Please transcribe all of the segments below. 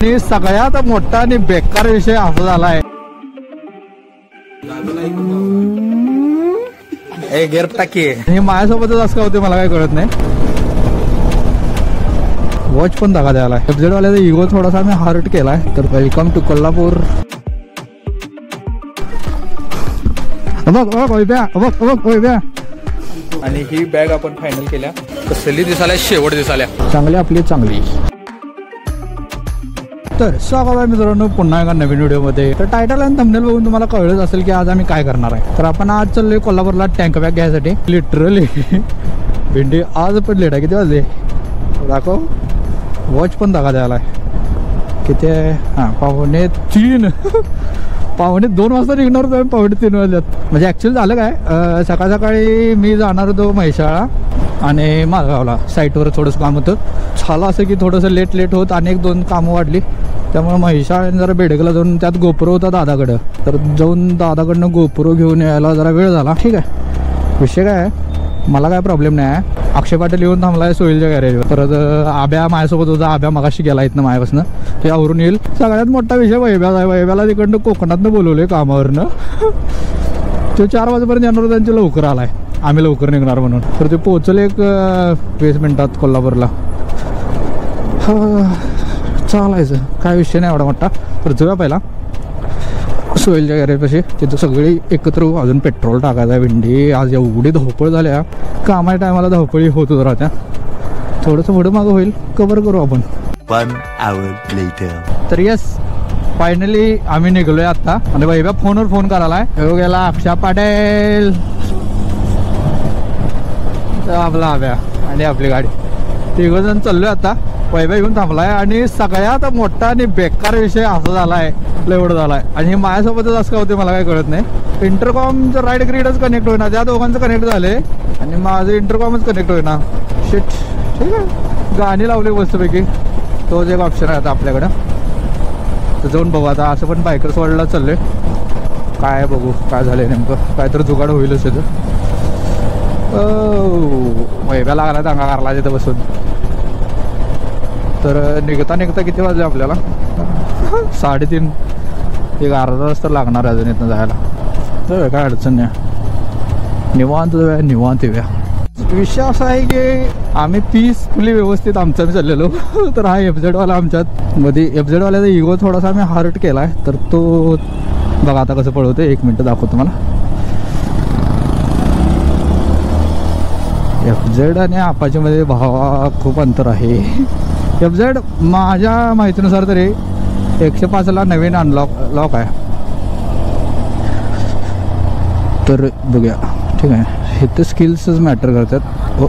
आणि सगळ्यात मोठा आणि बेकार विषय असा झालाय, गेअर टाकी हे माझ्यासोबतच असं होते, मला काय कळत नाही. वॉच पण दाखवा द्यायला FZ वाल्याचा इगो थोडासा मी हर्ट केलाय. तर वेलकम टू कोल्हापूर. आणि ही बॅग आपण फायनल केल्या. कसली दिसाल्या, शेवट दिसाल्या चांगली, आपली चांगली. तर स्वागत आहे मित्रांनो पुन्हा एका नवीन व्हिडिओमध्ये. तर टायटल आणि थंबनेल बघून तुम्हाला कळलंच असेल की आज आम्ही काय करणार आहे. तर आपण आज चाललोय कोल्हापूरला टँक बॅग घ्यायसाठी. लिटरली भेंडी आज पण लेट आहे. किती वाजले दाखव, वॉच पण दाखवा द्यायला किती आहे. हां, 2:45 2:45 वाजता निघणार होतो, 2:45 वाजल्यात. म्हणजे ॲक्च्युअली झालं काय, सकाळ सकाळी मी जाणार होतो म्हैसाळा आणि माळगावला साईटवर थोडंसं काम होतं. झालं असं की थोडंसं लेट होत आणि 1-2 कामं वाढली. त्यामुळे म्हैसाळ्याने जरा बेडगला जाऊन त्यात गोप्रो होता दादाकडं, तर जाऊन दादाकडनं गोप्रो घेऊन यायला जरा वेळ झाला. ठीक आहे, विषय काय आहे, मला काय प्रॉब्लेम नाही आहे. अक्षय पाटील येऊन थांबला आहे सोयीलच्या गॅरेजवर. परत आब्या माझ्यासोबत होता. आब्या मगाशी गेला इथनं माझ्यापासून, ते आवरून येईल. सगळ्यात मोठा विषय वैभ्याचा आहे. वैभ्याला तिकडनं कोकणातनं बोलवले कामावरनं. तो 4 वाजेपर्यंत येणार होता, त्यांची लवकर आलाय, आम्ही लवकर निघणार म्हणून. तर ते पोहोचले एक 20 मिनिटात कोल्हापूरला. चालायचं काय विषय नाही एवढा मोठा. तर जाऊया पहिला सोयलच्या गॅरेजपाशी. तिथं सगळी एकत्र अजून पेट्रोल टाकायचं आहे. भेंडी आज एवढी धावपळ झाल्या, कामाच्या टायमाला धावपळी होतच राहत्या. थोडंसं पुढं मागं होईल, कव्हर करू आपण. 1 hour later. तर येस, फायनली आम्ही निघलोय आता. आणि वैभ्या फोनवर फोन करायलाय. हो गेला अक्षय पाटील, आपला आब्या आणि आपली गाडी, तिघजण चाललोय आता. वैभव येऊन थांबलाय. आणि सगळ्यात मोठा आणि बेकार विषय असा झालाय, एवढं झालाय. आणि हे माझ्यासोबतच असं होते, मला काय कळत नाही. इंटरकॉमचं राईट ग्रीडच कनेक्ट होईना, त्या दोघांचं कनेक्ट झाले आणि माझं इंटरकॉमच कनेक्ट होईना. शिट. ठीक आहे, गाणी लावले मस्तपैकी, तोच एक ऑप्शन आहे आता आपल्याकडं. तर जाऊन बघू आता. असं पण बायकर्स वर्ल्डला चाललोय, काय बघू काय झालंय नेमकं. काय तर जुगाड होईलच त्याचं. वैभ्या लागला दंगा करला तिथं बसून. तर निघता किती वाजले आपल्याला, 3:30. एक अर्धा तास तर लागणार आहे अजून इथनं जायला. तर काय अडचण नाही, निवांत येऊया. विषय असा आहे की आम्ही पीसफुली व्यवस्थित आमचं आम्ही चाललेलो. तर हा FZ वाला आमच्यात मध्ये, FZ वाल्याचा इगो थोडासा आम्ही हर्ट केला आहे. तर तो बघा आता कसं पळवतो. 1 मिनटं दाखवतो मला. FZ आणि अपाचेमध्ये भावा खूप अंतर आहे. FZ माझ्या माहितीनुसार तरी 105ला नवीन लॉक आहे. तर बघूया. ठीक आहे, हे तर स्किल्सच मॅटर करतात. ओ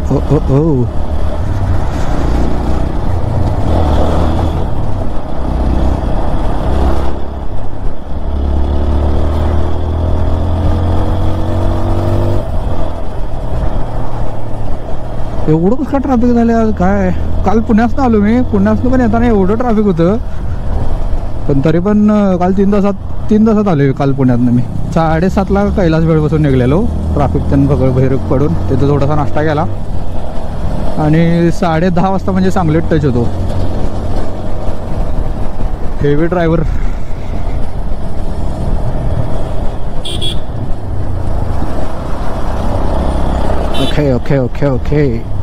एवढं कसं का ट्रॅफिक झालं आज काय. काल पुण्यातनं आलो मी, पुण्यातनं पण येताना एवढं ट्रॅफिक होतं. पण तरी पण काल 3 तासात आलो काल पुण्यातनं मी. 7:30ला कैलास वेळ बसून निघलेलो. ट्रॅफिक त्यांनी बघ बाहेर पडून तिथं थोडासा नाश्ता केला आणि 10:30 वाजता म्हणजे चांगले टच होतो. Heavy driver. ओके.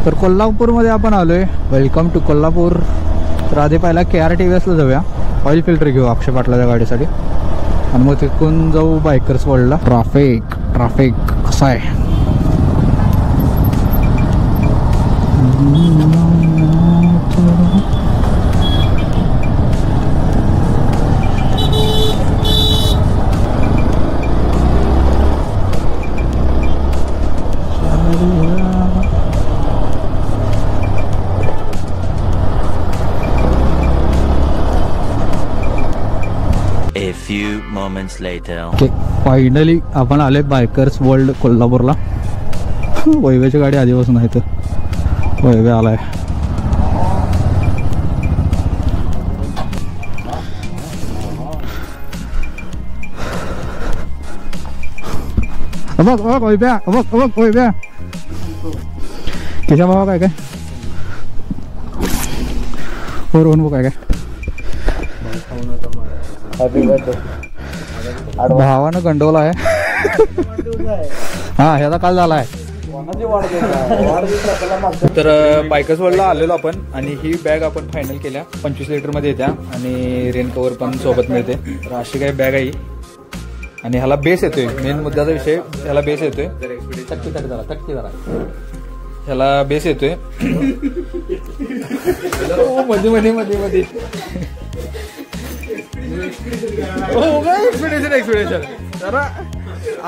तर कोल्हापूरमध्ये आपण आलोय. Welcome to Kolhapur. तर आधी पहिला KRTVSला जाऊया, ऑइल फिल्टर घेऊ अक्षय पाटलाच्या गाडीसाठी आणि मग तिथून जाऊ बायकर्स वर्ल्डला. ट्रॅफिक कसा आहे? A few moments later. Okay, finally आपण आले बायकर्स वर्ल्ड कोल्हापूरला. वैभ्याची गाडी आधीपासून आहे. तर वैभ्य आलाय. बघ वैभ्या, बघ वैभ्या किशा भावा काय बघ काय भावानं गंडवला आहे. हा ह्याचा काल झाला आहे. तर बायकर्स वर्ल्डला आलेलो आपण आणि ही बॅग आपण फायनल केल्या. 25 लिटरमध्ये येत्या आणि रेन कव्हर पण सोबत मिळते. तर अशी काही बॅग आहे आणि ह्याला बेस येतोय. मेन मुद्द्याचा विषय, ह्याला बेस येतोय. टक्की जरा ह्याला बेस येतोय. मध्ये एक्सपिरेशन जरा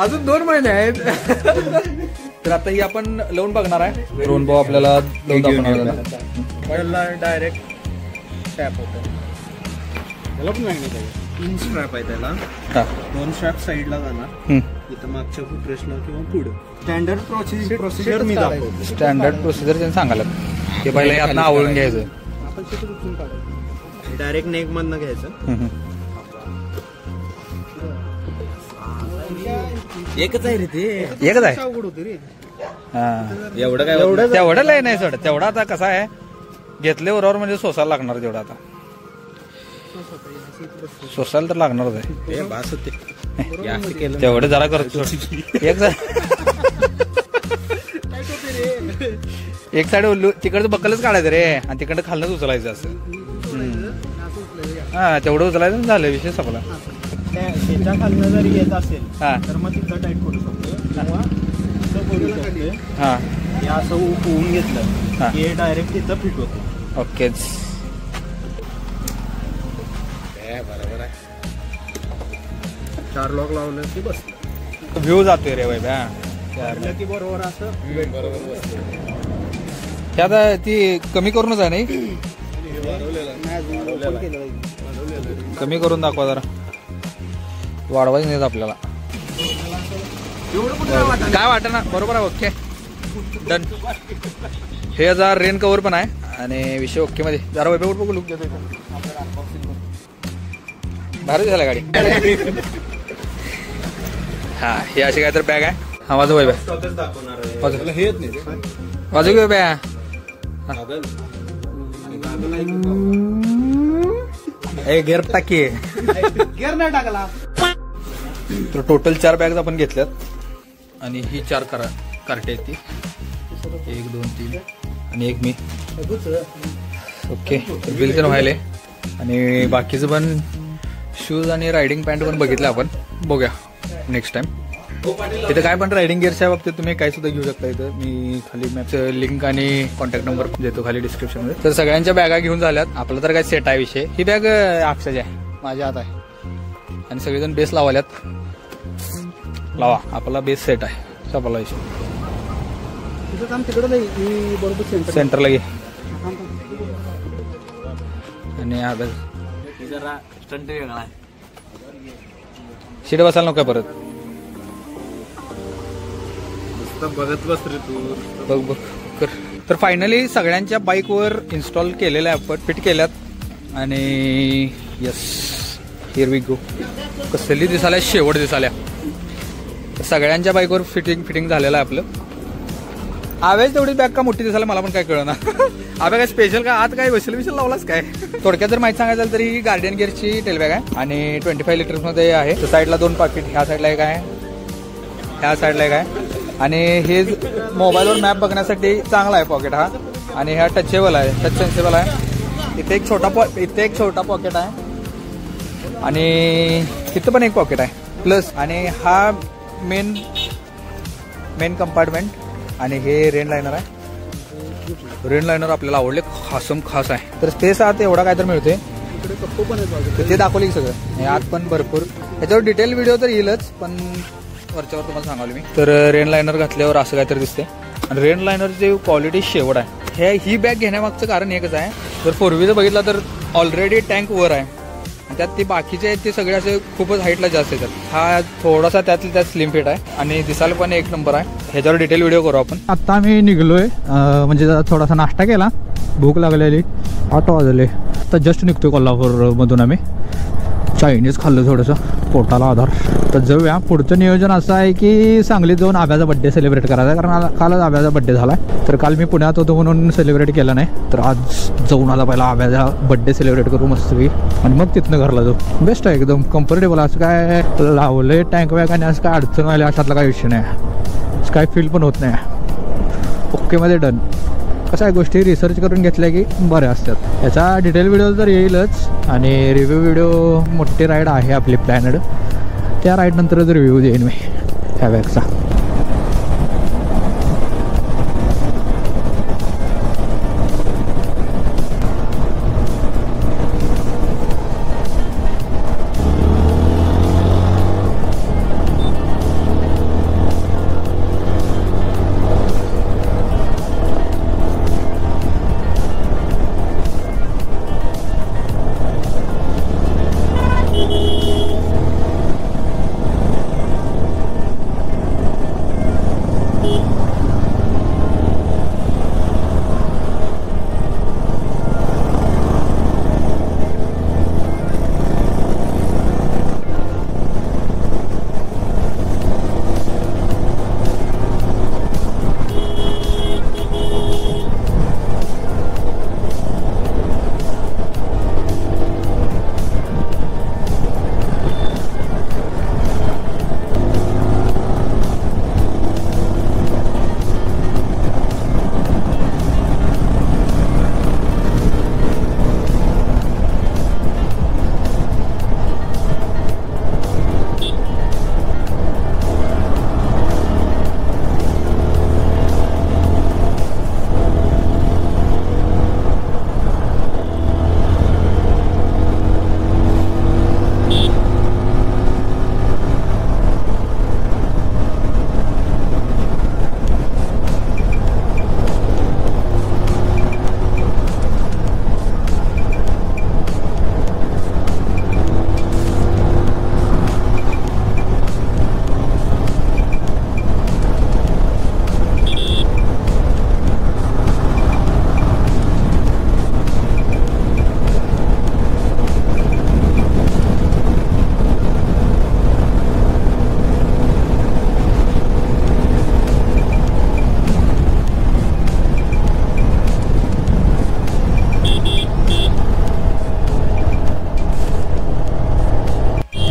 अजून 2 महिने आहेत. तर आता ही आपण लावून बघणार आहे. रोहन भाऊ आपल्याला लावून दाखवणार. डायरेक्ट टॅप होतं. त्याला पण मॅग्नेट आहे. 3 स्ट्रॅप आहे त्याला. 2 स्ट्रॅप साईडला जाणार, इथं मागच्या फुटरेस्टला किंवा पुढे. स्टँडर्ड प्रोसिजर मी दाखवतो. स्टँडर्ड प्रोसिजर त्यांनी सांगायला ते पहिला यातनं आवळून घ्यायचं. आपण तिथे उचलून काढायचं. डायरेक्ट नेक मधनं घ्यायचं. एकच आहे रे ते. एकच आहे. अवघड होते रे. तेवढं लय नाही सोड. तेवढं आता कसं आहे, घेतले बरोबर म्हणजे सोसायला लागणार. तेवढं आता सोसायला तर लागणारच आहे. तेवढं जरा करतो. एक साईड उल्लू तिकडचं बक्कलच काढायचं रे आणि तिकडं खालनच उचलायचं असं. हा तेवढं उचलायचं झालं, विषय संपला. त्याच्या खालनं जरी येत असेल तर मग तिथं टाईट करू शकतो किंवा असं करू शकतो. हा हे असं उकळून घेतलं की डायरेक्ट तिथं फिट होतं. ओकेच, बरोबर आहे. 4 लॉक लावलं की बस व्ह्यू जातोय रे वैभ्या. की बरोबर असं बरोबर आता ती कमी करूनच आहे नाही. कमी करून दाखवा जरा. वाढवायचं नाही आपल्याला. काय वाटत ना. बरोबर आहे. Okay done. हे जरा रेन कव्हर पण आहे आणि विषय ओके मध्ये. जरा वैभव बघू लुक देतो. भारी झाला गाडी. हा ही अशी काय तर बॅग आहे. हा माझं वैभव वाजू घेऊ बॅ. गेअर टाकी गेअर नाही टाकला. तर टोटल 4 बॅग्स आपण घेतल्यात आणि ही 4 कार्टे आहेत. ती 1 2 3 आणि एक मी. ओके बिल तर व्हायले आणि बाकीचं पण शूज आणि रायडिंग पॅन्ट पण बघितलं आपण. बघूया नेक्स्ट टाइम. इथं काय पण रायडिंग गिअरच्या बाबतीत तुम्ही काय सुद्धा घेऊ शकता. इथं मी खाली मॅपचं लिंक आणि कॉन्टॅक्ट नंबर देतो खाली डिस्क्रिप्शन मध्ये. तर सगळ्यांच्या बॅगा घेऊन झाल्यात. आपलं तर काय सेट आहे विषय. ही बॅग अक्षयची आहे, माझ्या हात आहे आणि सगळेजण बेस लावाल्यात. लावा, आपला बेस सेट आहे. सपला विषय. सेंटरला घे आणि हा बॅग सीट बसायला नको परत. बघत बस रे तू. बघ कर. तर फायनली सगळ्यांच्या बाईकवर इन्स्टॉल केलेल्या आपण, फिट केल्यात आणि यस हिअर वी गो. कसली दिसाल्या, शेवट दिसाल्या. सगळ्यांच्या बाईकवर फिटिंग झालेलं आहे आपलं. आवेज तेवढी बॅग का मोठी दिसायला मला पण काय कळना. आवे काय स्पेशल का आत काय विशल लावलाच काय. थोडक्यात जर माहिती सांगायचं तर ही गार्डियन गिअरची टेल बॅग आहे आणि 25 लिटर्स मध्ये आहे. साईडला 2 पाकिट, ह्या साईडला एक आहे, ह्या साईडला एक आहे आणि हे मोबाईलवर मॅप बघण्यासाठी चांगला आहे पॉकेट हा. आणि हा टचेबल आहे, टच सेन्सेबल आहे. इथे एक छोटा पॉकेट आहे आणि इथं पण एक पॉकेट आहे प्लस. आणि हा मेन कंपार्टमेंट. आणि हे रेन लायनर आहे. रेन लायनर आपल्याला आवडले, खास आहे. तर स्पेस आत एवढा काय तर मिळते. ते दाखवले की सगळं. आत पण भरपूर. याच्यावर डिटेल व्हिडिओ तर येईलच, पण वरच्यावर तुम्हाला सांगावलं मी. तर रेन लायनर घातल्यावर असं काहीतरी दिसते. आणि रेन लायनरची क्वालिटी शेवट आहे. ही बॅग घेण्यामागचं कारण एकच आहे. जर 4व्हीलर बघितला तर ऑलरेडी टँक वर आहे. त्यात ते बाकीचे आहेत ते सगळे असे खूपच हाईटला जास्त येतात. हा थोडासा त्यात स्लिम फिट आहे आणि दिसायला पण एक नंबर आहे. ह्याच्यावर डिटेल व्हिडिओ करू आपण. आता आम्ही निघलोय, म्हणजे थोडासा नाश्ता केला, भूक लागलेली. 8 वाजले. आता जस्ट निघतोय कोल्हापूरमधून. आम्ही चायनीज खाल्लं थोडंसं, पोटाला आधार. तर जाऊया. पुढचं नियोजन असं आहे की सांगलीत जाऊन आब्याचा बड्डे सेलिब्रेट करायचा आहे, कारण कालच आब्याचा बड्डे झाला. तर काल मी पुण्यात होतो म्हणून सेलिब्रेट केला नाही. तर आज जाऊन आला पहिला आब्याचा बड्डे सेलिब्रेट करू मस्तपैकी, आणि मग तिथनं घरला जाऊ. बेस्ट आहे, एकदम कम्फर्टेबल. असं काय लावले टँक वॅग आणि असं काय अडचण व्हायला अशातला काही विषय नाही. काय फील पण होत नाही. ओकेमध्ये डन. कसं आहे, गोष्टी रिसर्च करून घेतल्या की बऱ्या असतात. याचा डिटेल व्हिडिओ तर येईलच. आणि रिव्ह्यू व्हिडिओ, मोठी राईड आहे आपली प्लॅनड, त्या राईडनंतरच रिव्ह्यू देईन मी ह्या बॅगचा.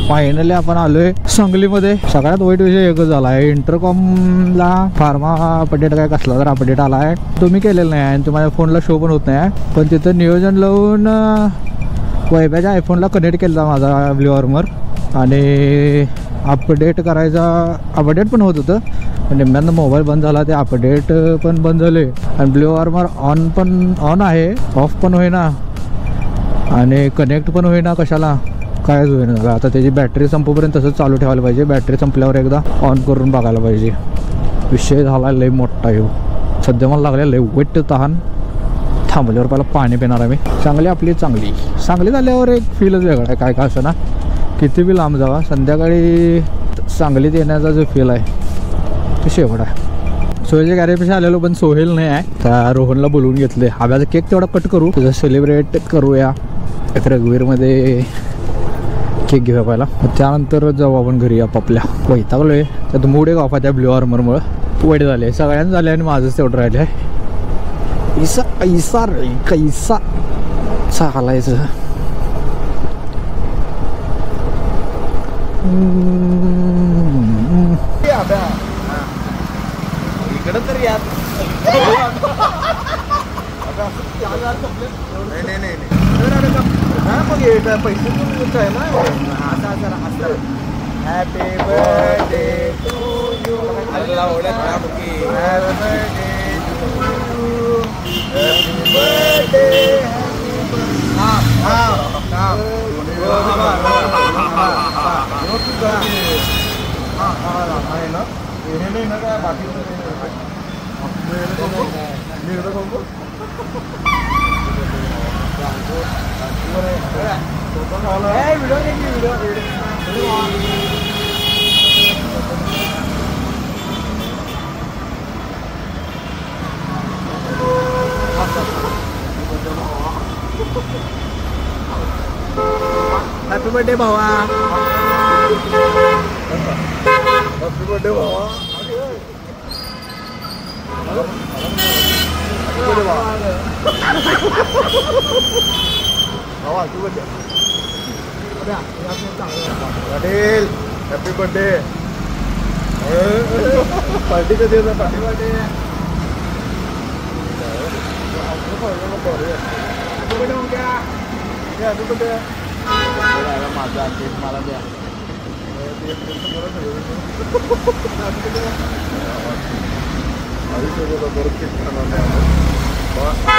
फायनली आपण आलोय सांगलीमध्ये. सगळ्यात वाईट विषय एकच झाला आहे, इंटरकॉमला फार्मा अपडेट काय कसला तर अपडेट आला आहे, तुम्ही केलेला नाही आणि तुम्हाला फोनला शो पण होत नाही. पण तिथं नियोजन लावून वैभ्याच्या आयफोनला कनेक्ट केला माझा ब्ल्यू वॉर्मर आणि अपडेट करायचा, अपडेट पण होत होतं पण नेमक्यानं मोबाईल बंद झाला, ते अपडेट पण बंद झाले आणि ब्ल्यू वॉर्मर ऑन आहे, ऑफ पण होईना आणि कनेक्ट पण होईना. कशाला कायच होईना झालं. आता त्याची बॅटरी संपूपर्यंत तसंच चालू ठेवायला पाहिजे, बॅटरी संपल्यावर एकदा ऑन करून बघायला पाहिजे. विषय झाला लई मोठा येऊ. सध्या मला लागले लई वेट तहान. थांबल्यावर पहिला पाणी पिणार आहे मी. चांगली आपली चांगली झाल्यावर एक फीलच वेगळा आहे. काय असं ना, किती बी लांब जावा संध्याकाळी सांगलीत येण्याचा जो फील आहे ते शेवट आहे. सोहेलच्या गॅरेजपेक्षा आलेलो पण सोहेल नाही आहे, त्या रोहनला बोलवून घेतले. आब्याचा केक तेवढा कट करू, त्याचं सेलिब्रेट करूया. एक रघुवीरमध्ये केक घेऊया पहिला, त्यानंतर जाऊ आपण घरी आपापल्या. वैतागलोय, त्यात मूड एक ऑफ आहे त्या ब्ल्यू वॉर्मरमुळं. वाईट झाले, सगळ्यांना झाले आणि माझंच तेवढं राहिले आहे. कैसा चालायचं. त्यात मग पैसे पण आहे ना happy birthday to you happy birthday happy birthday भावा हॅपी बर्थडे भावा हॅपी बर्थडे पार्टी कधी येतं पार्टी बर्थडे माझा केक मला द्या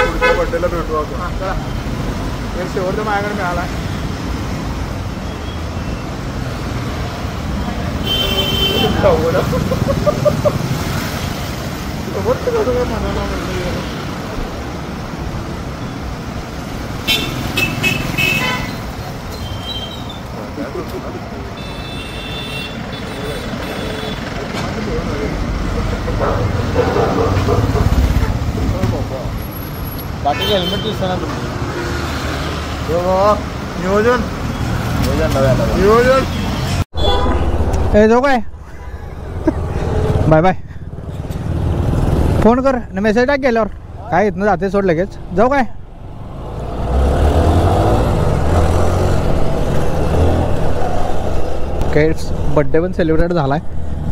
पुढच्या बड्डेला भेटू आपण एक शेवटचा माझ्याकडे मिळाला म्हणाला बाकी हेल्मेट दिसताना नियोजन नियोजन ए जाऊ काय बाय बाय फोन कर मेसेज टाक गेल्यावर काय इथनं जाते सोड लगेच जाऊ काय केट्स बड्डे पण सेलिब्रेट झालाय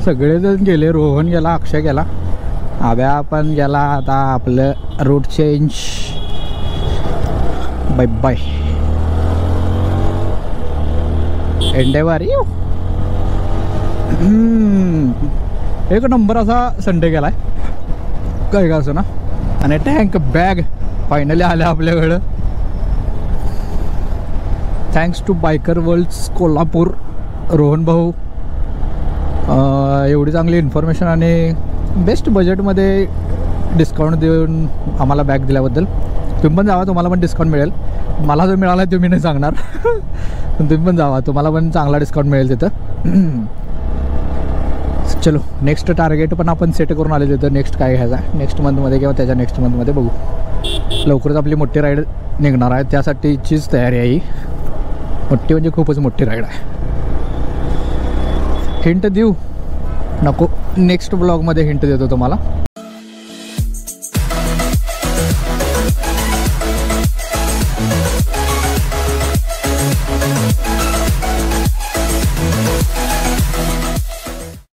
सगळेजण गेले रोहन गेला अक्षय गेला आव्या पण गेला आता आपलं route change bye bye Endeavour येऊ एक नंबर असा संडे गेलाय काय का असं ना आणि टँक बॅग फायनली आल्या आपल्याकडं thanks to biker worlds Kolhapur Rohan भाऊ एवढी चांगली इन्फॉर्मेशन आणि बेस्ट बजेटमध्ये डिस्काउंट देऊन आम्हाला बॅग दिल्याबद्दल तुम्ही पण जावा तुम्हाला पण डिस्काउंट मिळेल मला जो मिळाला आहे तो मी नाही सांगणार पण तुम्ही पण जावा तुम्हाला पण चांगला डिस्काउंट मिळेल तिथं चलो नेक्स्ट टार्गेट पण आपण सेट करून आले तिथं नेक्स्ट काय घ्यायचा नेक्स्ट मंथमध्ये किंवा त्याच्या नेक्स्ट मंथमध्ये बघू लवकरच आपली मोठी राईड निघणार आहे त्यासाठीचीच तयारी आहे ही मोठी म्हणजे खूपच मोठी राईड आहे हिंट देऊ नको नेक्स्ट ब्लॉगमध्ये हिंट देतो तुम्हाला